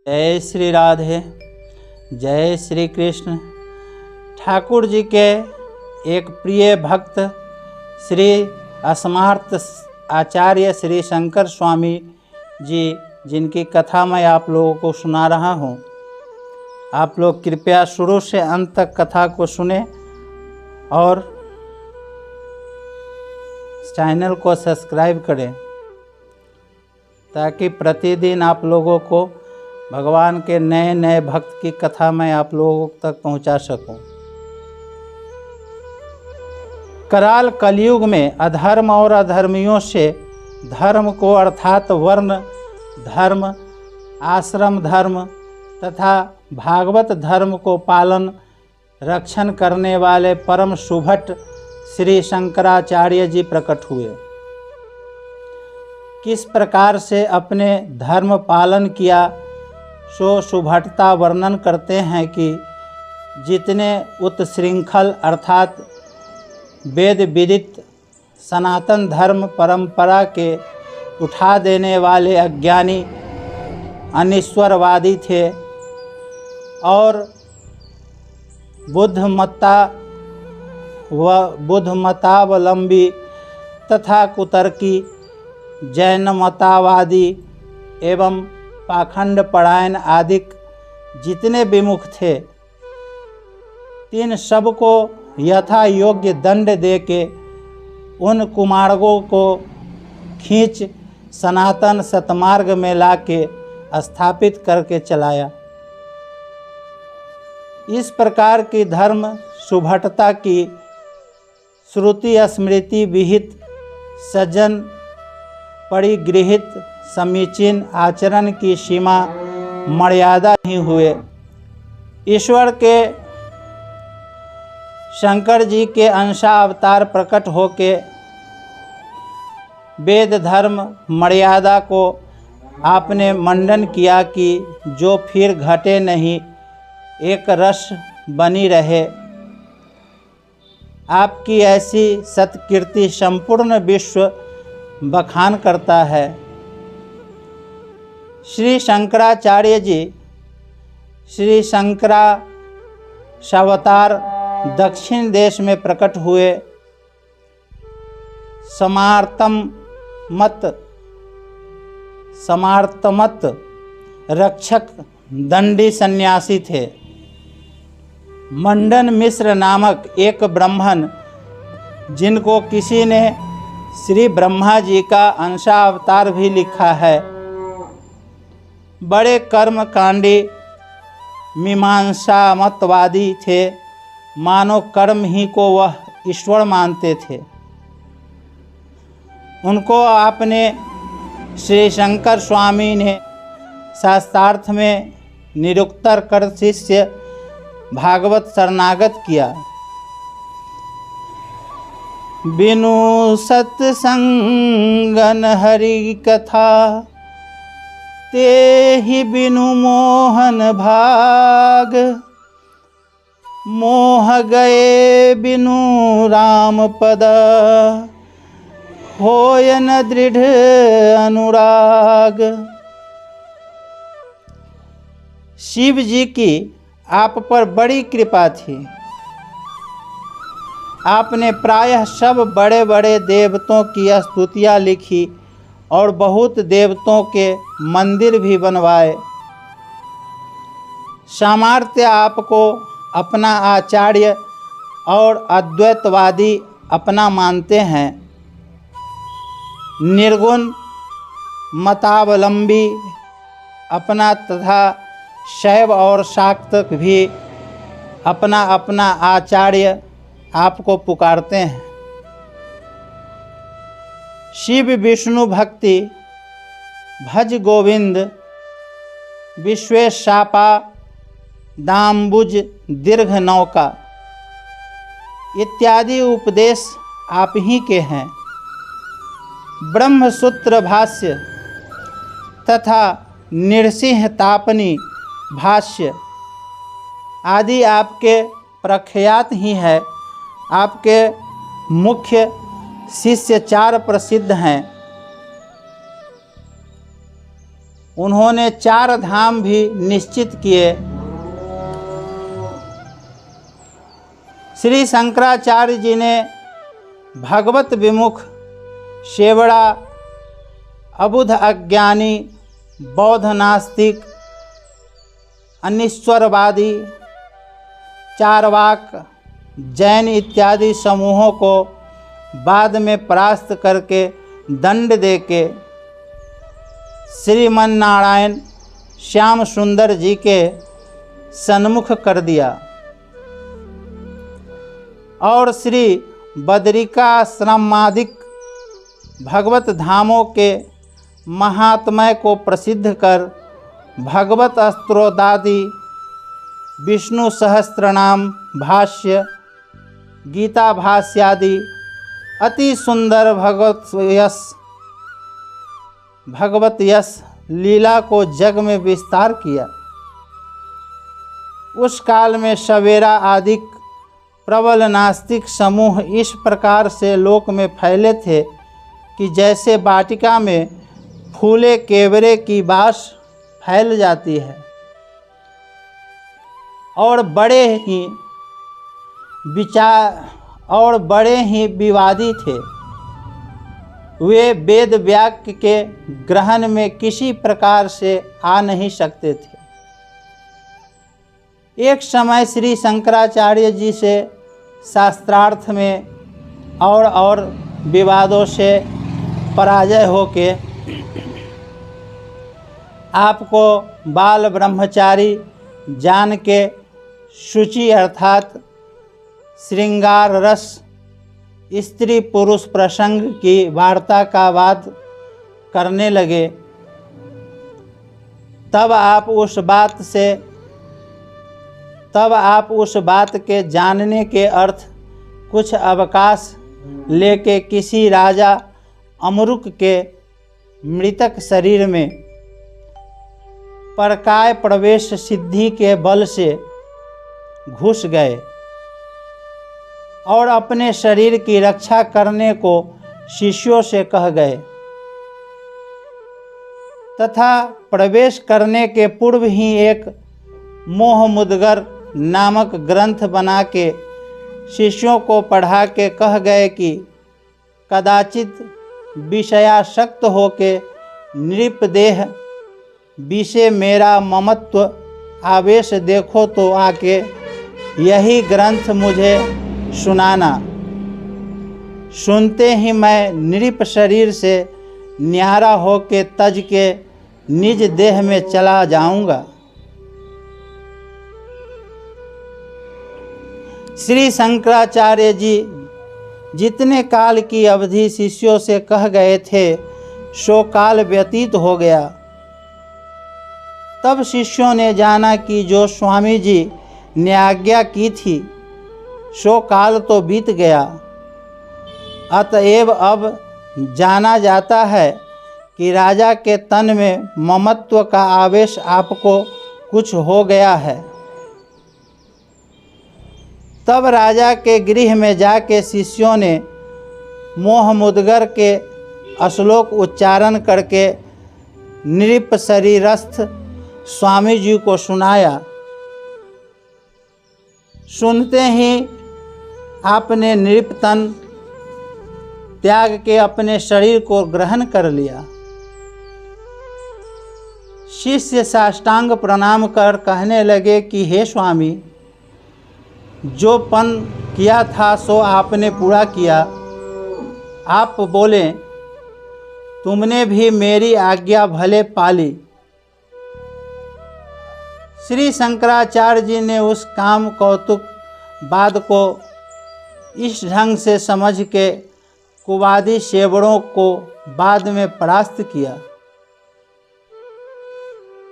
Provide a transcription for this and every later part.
जय श्री राधे, जय श्री कृष्ण। ठाकुर जी के एक प्रिय भक्त श्री अस्मार्थ आचार्य श्री शंकर स्वामी जी, जिनकी कथा मैं आप लोगों को सुना रहा हूँ। आप लोग कृपया शुरू से अंत तक कथा को सुने और चैनल को सब्सक्राइब करें ताकि प्रतिदिन आप लोगों को भगवान के नए नए भक्त की कथा मैं आप लोगों तक पहुंचा सकूं। कराल कलयुग में अधर्म और अधर्मियों से धर्म को अर्थात वर्ण धर्म, आश्रम धर्म तथा भागवत धर्म को पालन रक्षण करने वाले परम सुभट श्री शंकराचार्य जी प्रकट हुए। किस प्रकार से अपने धर्म पालन किया सो सुभटता वर्णन करते हैं कि जितने उत्श्रृंखल अर्थात वेद विदित सनातन धर्म परंपरा के उठा देने वाले अज्ञानी अनिश्वरवादी थे और बुद्धमतावलंबी तथा कुतर्की जैन मतावादी एवं पाखंड परायण आदि जितने विमुख थे, तीन सबको यथा योग्य दंड देके उन कुमार्गों को खींच सनातन सतमार्ग में लाके स्थापित करके चलाया। इस प्रकार की धर्म सुभटता की श्रुति स्मृति विहित सज्जन परिगृहित समीचीन आचरण की सीमा मर्यादा ही हुए। ईश्वर के शंकर जी के अंशा अवतार प्रकट होके वेद धर्म मर्यादा को आपने मंडन किया कि जो फिर घटे नहीं, एक रस बनी रहे। आपकी ऐसी सत्कीर्ति संपूर्ण विश्व बखान करता है। श्री शंकराचार्य जी श्री शंकरावतार दक्षिण देश में प्रकट हुए। समार्तमत रक्षक दंडी सन्यासी थे। मंडन मिश्र नामक एक ब्राह्मण, जिनको किसी ने श्री ब्रह्मा जी का अंशावतार भी लिखा है, बड़े कर्मकांडी मीमांसा मतवादी थे। मानो कर्म ही को वह ईश्वर मानते थे। उनको आपने श्री शंकर स्वामी ने शास्त्रार्थ में निरुक्तर कर शिष्य भागवत शरणागत किया। बिनु सत्संगन हरि कथा, ते ही बिनु मोहन भाग। मोह गए बिनु राम पद, होय न दृढ़ अनुराग। शिव जी की आप पर बड़ी कृपा थी। आपने प्रायः सब बड़े बड़े देवताओं की स्तुतियाँ लिखी और बहुत देवताओं के मंदिर भी बनवाए। सामर्थ्य आपको अपना आचार्य और अद्वैतवादी अपना मानते हैं। निर्गुण मतावलंबी अपना तथा शैव और शाक्त भी अपना अपना आचार्य आपको पुकारते हैं। शिव विष्णु भक्ति भज गोविंद विश्वेशापा दाम्बुज दीर्घ नौका इत्यादि उपदेश आप ही के हैं। ब्रह्मसूत्र भाष्य तथा नृसिंह तापनी भाष्य आदि आपके प्रख्यात ही है। आपके मुख्य शिष्य चार प्रसिद्ध हैं। उन्होंने 4 धाम भी निश्चित किए। श्री शंकराचार्य जी ने भगवत विमुख, शेवड़ा, अबुध अज्ञानी, बौद्ध नास्तिक, अनिश्वरवादी, चारवाक, जैन इत्यादि समूहों को बाद में परास्त करके दंड देके श्रीमन नारायण श्याम सुंदर जी के सन्मुख कर दिया और श्री बदरिकाश्रमादिक भगवत धामों के महात्म्य को प्रसिद्ध कर भगवत स्तोत्रादि, विष्णु सहस्त्रनाम भाष्य, गीता भाष्यादि अति सुंदर भगवत यश लीला को जग में विस्तार किया। उस काल में सवेरा आदि प्रबल नास्तिक समूह इस प्रकार से लोक में फैले थे कि जैसे वाटिका में फूले केवरे की बास फैल जाती है, और बड़े ही विवादी थे। वे वेद वाक्य के ग्रहण में किसी प्रकार से आ नहीं सकते थे। एक समय श्री शंकराचार्य जी से शास्त्रार्थ में और विवादों से पराजय होके आपको बाल ब्रह्मचारी जान के शुचि अर्थात श्रृंगार रस स्त्री पुरुष प्रसंग की वार्ता का वाद करने लगे। तब आप उस बात के जानने के अर्थ कुछ अवकाश लेके किसी राजा अमरुक के मृतक शरीर में परकाय प्रवेश सिद्धि के बल से घुस गए और अपने शरीर की रक्षा करने को शिष्यों से कह गए तथा प्रवेश करने के पूर्व ही एक मोह मुद्गर नामक ग्रंथ बना के शिष्यों को पढ़ा के कह गए कि कदाचित विषयासक्त होके नृपदेह विषय मेरा ममत्व आवेश देखो तो आके यही ग्रंथ मुझे सुनाना। सुनते ही मैं नृप शरीर से न्यारा होके तज के निज देह में चला जाऊंगा। श्री शंकराचार्य जी जितने काल की अवधि शिष्यों से कह गए थे सो काल व्यतीत हो गया। तब शिष्यों ने जाना कि जो स्वामी जी ने आज्ञा की थी सो काल तो बीत गया। अतएव अब जाना जाता है कि राजा के तन में ममत्व का आवेश आपको कुछ हो गया है। तब राजा के गृह में जाके शिष्यों ने मोह मुद्गर के श्लोक उच्चारण करके नृप शरीरस्थ स्वामी जी को सुनाया। सुनते ही आपने नृपतन त्याग के अपने शरीर को ग्रहण कर लिया। शिष्य साष्टांग प्रणाम कर कहने लगे कि हे स्वामी, जो पन किया था सो आपने पूरा किया। आप बोले, तुमने भी मेरी आज्ञा भले पाली। श्री शंकराचार्य जी ने उस काम कौतुक बात को इस ढंग से समझ के कुवादी शेवड़ों को बाद में परास्त किया।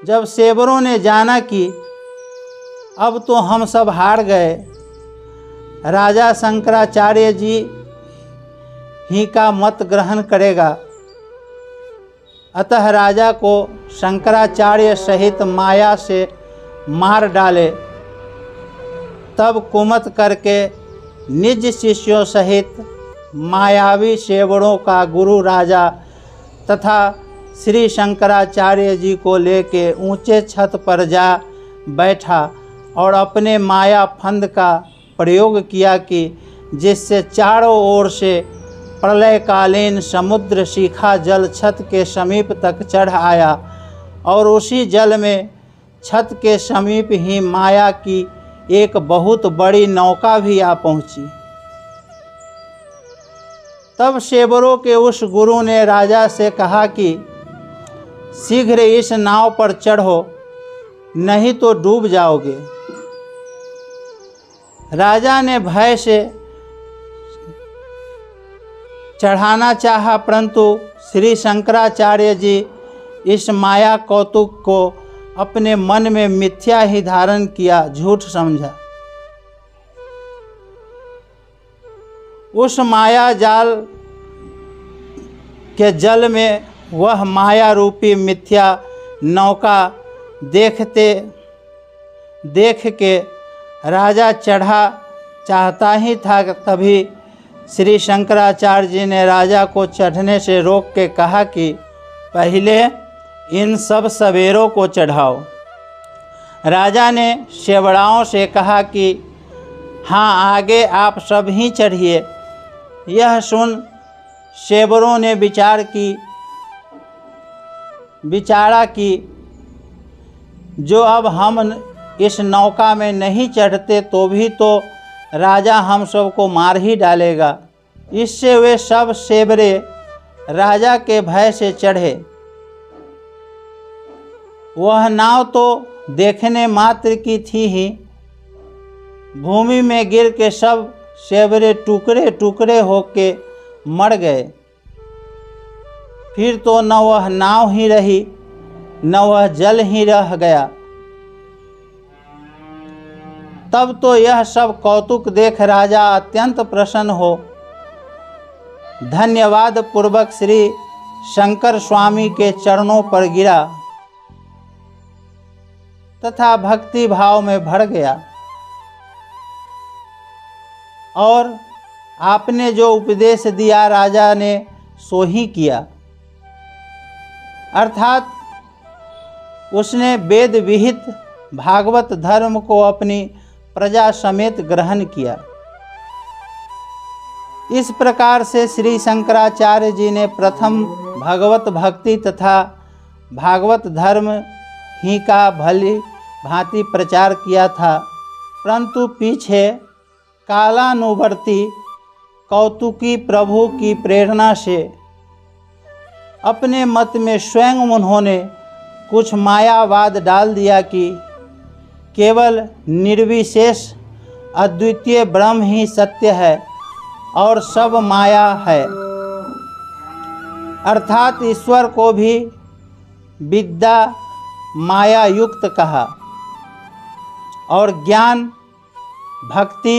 जब शेवरों ने जाना कि अब तो हम सब हार गए, राजा शंकराचार्य जी ही का मत ग्रहण करेगा, अतः राजा को शंकराचार्य सहित माया से मार डाले। तब कुमत करके निज शिष्यों सहित मायावी शेवड़ों का गुरु राजा तथा श्री शंकराचार्य जी को लेके ऊंचे छत पर जा बैठा और अपने माया फंद का प्रयोग किया कि जिससे चारों ओर से प्रलयकालीन समुद्र शिखा जल छत के समीप तक चढ़ आया और उसी जल में छत के समीप ही माया की एक बहुत बड़ी नौका भी आ पहुंची। तब शेबरों के उस गुरु ने राजा से कहा कि शीघ्र इस नाव पर चढ़ो, नहीं तो डूब जाओगे। राजा ने भय से चढ़ाना चाहा, परंतु श्री शंकराचार्य जी इस माया कौतुक को अपने मन में मिथ्या ही धारण किया, झूठ समझा। उस माया जाल के जल में वह माया रूपी मिथ्या नौका देख के राजा चढ़ा चाहता ही था। तभी श्री शंकराचार्य जी ने राजा को चढ़ने से रोक के कहा कि पहले इन सब सवेरों को चढ़ाओ। राजा ने शेवड़ाओं से कहा कि हाँ, आगे आप सब ही चढ़िए। यह सुन शेवरों ने विचारा कि जो अब हम इस नौका में नहीं चढ़ते तो भी तो राजा हम सबको मार ही डालेगा। इससे वे सब शेवरे राजा के भय से चढ़े। वह नाव तो देखने मात्र की थी ही, भूमि में गिर के सब शेवरे टुकड़े टुकड़े होके मर गए। फिर तो न वह नाव ही रही, न वह जल ही रह गया। तब तो यह सब कौतुक देख राजा अत्यंत प्रसन्न हो धन्यवाद पूर्वक श्री शंकर स्वामी के चरणों पर गिरा तथा भक्ति भाव में भर गया और आपने जो उपदेश दिया राजा ने सो ही किया। अर्थात उसने वेद विहित भागवत धर्म को अपनी प्रजा समेत ग्रहण किया। इस प्रकार से श्री शंकराचार्य जी ने प्रथम भगवत भक्ति तथा भागवत धर्म ही का भली भांति प्रचार किया था, परंतु पीछे कालानुवर्ती कौतुकी प्रभु की प्रेरणा से अपने मत में स्वयं उन्होंने कुछ मायावाद डाल दिया कि केवल निर्विशेष अद्वितीय ब्रह्म ही सत्य है और सब माया है। अर्थात ईश्वर को भी विद्या माया युक्त कहा और ज्ञान भक्ति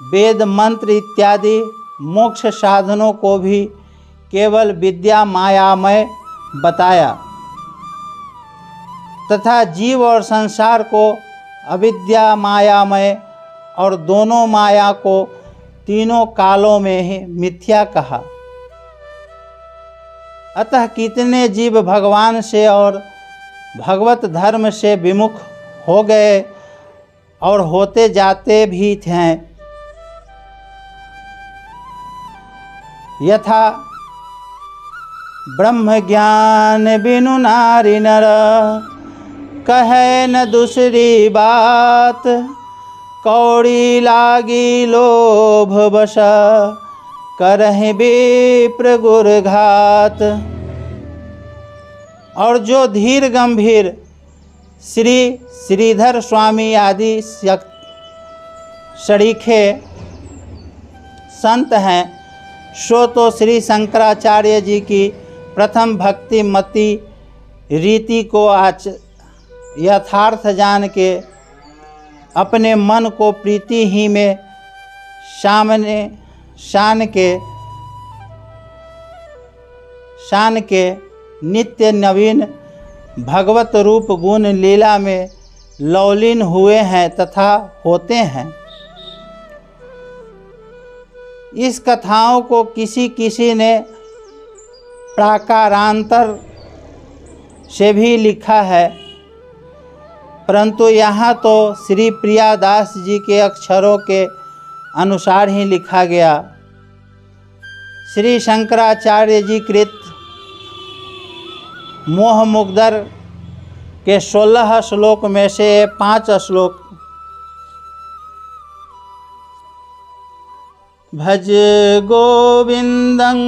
वेद मंत्र इत्यादि मोक्ष साधनों को भी केवल विद्या मायामय बताया तथा जीव और संसार को अविद्या मायामय और दोनों माया को तीनों कालों में ही मिथ्या कहा। अतः कितने जीव भगवान से और भगवत धर्म से विमुख हो गए और होते जाते भी थे। यथा ब्रह्म ज्ञान बिनु नारी नर कहे न दूसरी बात, कौड़ी लागी लोभ बस करहि विप्र गुर घात। और जो धीर गंभीर श्री श्रीधर स्वामी आदि सरीखे संत हैं, सो तो श्री शंकराचार्य जी की प्रथम भक्ति मति रीति को यथार्थ जान के अपने मन को प्रीति ही में शान के नित्य नवीन भगवत रूप गुण लीला में लौलीन हुए हैं तथा होते हैं। इस कथाओं को किसी किसी ने प्राकारांतर से भी लिखा है, परंतु यहाँ तो श्री प्रियादास जी के अक्षरों के अनुसार ही लिखा गया। श्री शंकराचार्य जी कृत मोह मुग्धर के 16 श्लोक में से 5 श्लोक। भज गोविंदं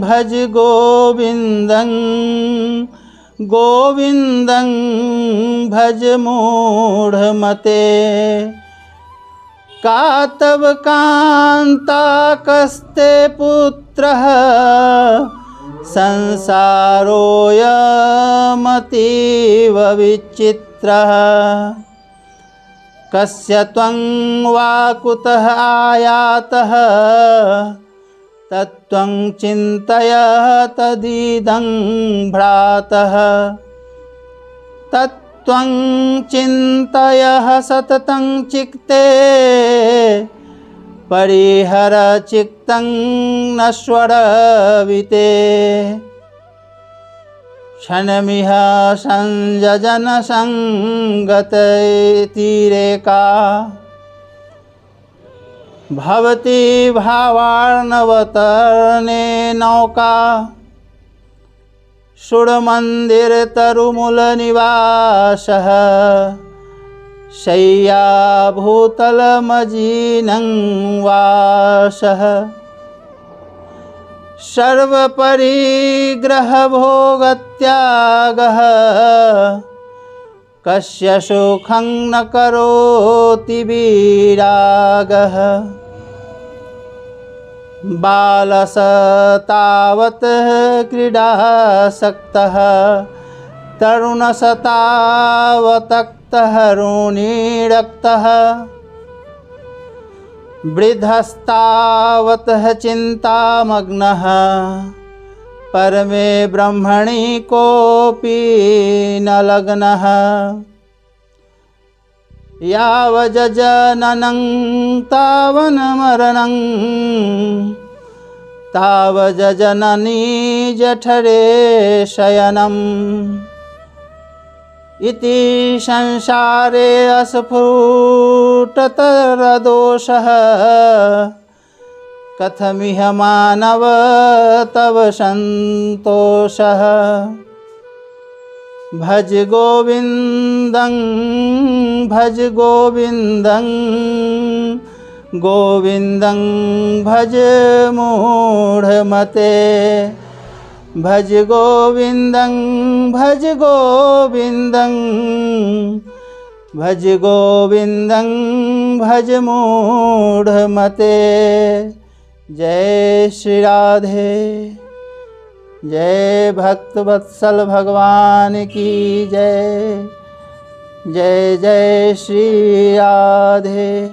भज गोविंदं गोविंदं भज मूढ़मते, का तव कांता कस्ते पुत्रः संसारोऽयमतीव विचित्रः, कस्य त्वं वा कुतः आयातः तत्त्वं चिन्तय तदिदं भ्रातः, तत्त्वं चिन्तय सततं चित्ते परिहर चित्तं नश्वरविते, क्षणमिह संयजन संगतैतिरेका, भवति भावार्णवतरणे नौका, सुरमन्दिरतरुमूलनिवासः शय्या भूतलमजीनं वासः, सर्वपरिग्रहभोगत्यागः कस्य सुखं न करोति विरागः, बालसतावत् क्रीडासक्तः तरुणसतावतक्तहरुणीरक्तः, वृद्धस्तावत् चिन्तामग्नः परमे ब्रह्मणि कोऽपि न लग्नः, यावज्जननं तावन्मरणं तावज्जननी जठरे शयनम्, इति संसारे अस्फुटतरदोषः, कथमिह मानव तव संतोषः, भज गोविंदं भज गोविंदं गोविंदं भज मूढ़मते, भज गोविंदं भज गोविंदं भज गोविंदं भज मूढ़मते। जय श्री राधे, जय भक्त वत्सल भगवान की जय, जय जय श्री राधे।